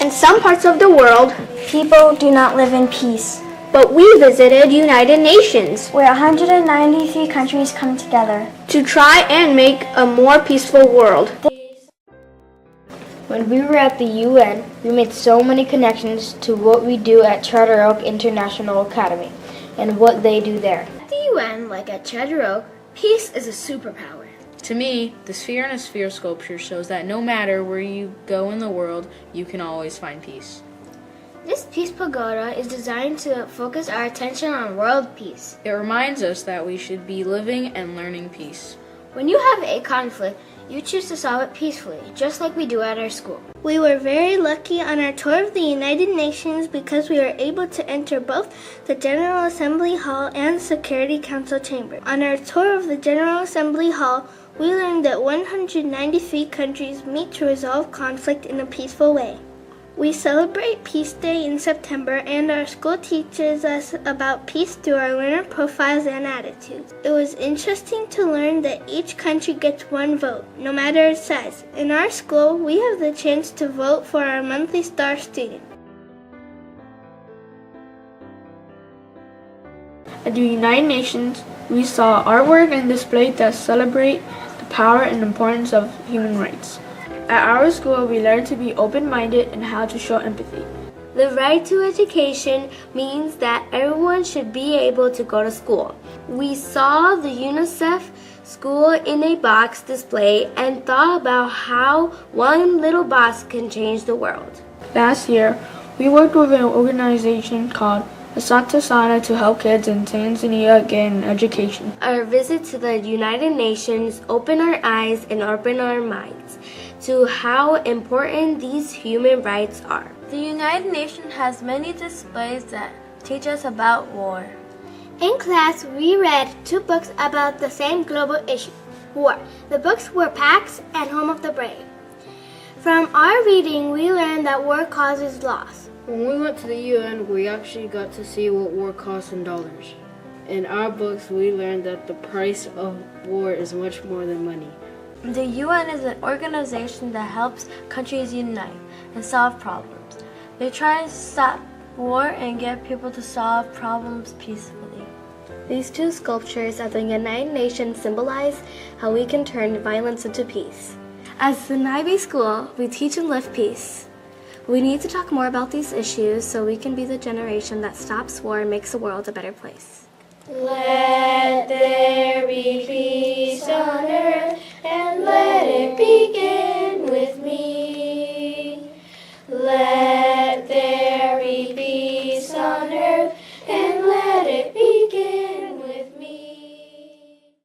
In some parts of the world, people do not live in peace. But we visited United Nations, where 193 countries come together to try and make a more peaceful world. When we were at the UN, we made so many connections to what we do at Charter Oak International Academy and what they do there. At the UN, like at Charter Oak, peace is a superpower. To me, the sphere in a sphere sculpture shows that no matter where you go in the world, you can always find peace. This Peace Pagoda is designed to focus our attention on world peace. It reminds us that we should be living and learning peace. When you have a conflict, you choose to solve it peacefully, just like we do at our school. We were very lucky on our tour of the United Nations because we were able to enter both the General Assembly Hall and Security Council chamber. On our tour of the General Assembly Hall, we learned that 193 countries meet to resolve conflict in a peaceful way. We celebrate Peace Day in September, and our school teaches us about peace through our learner profiles and attitudes. It was interesting to learn that each country gets one vote, no matter its size. In our school, we have the chance to vote for our monthly star student. At the United Nations, we saw artwork and displays that celebrate the power and importance of human rights. At our school, we learned to be open-minded and how to show empathy. The right to education means that everyone should be able to go to school. We saw the UNICEF School in a Box display and thought about how one little box can change the world. Last year, we worked with an organization called Asante Sana to help kids in Tanzania get an education. Our visit to the United Nations opened our eyes and opened our minds to how important these human rights are. The United Nations has many displays that teach us about war. In class, we read 2 books about the same global issue, war. The books were Pax and Home of the Brave. From our reading, we learned that war causes loss. When we went to the UN, we actually got to see what war costs in dollars. In our books, we learned that the price of war is much more than money. The UN is an organization that helps countries unite and solve problems. They try to stop war and get people to solve problems peacefully. These 2 sculptures at the United Nations symbolize how we can turn violence into peace. As the NIB school, we teach and live peace. We need to talk more about these issues so we can be the generation that stops war and makes the world a better place. Let there be peace on earth and let it begin.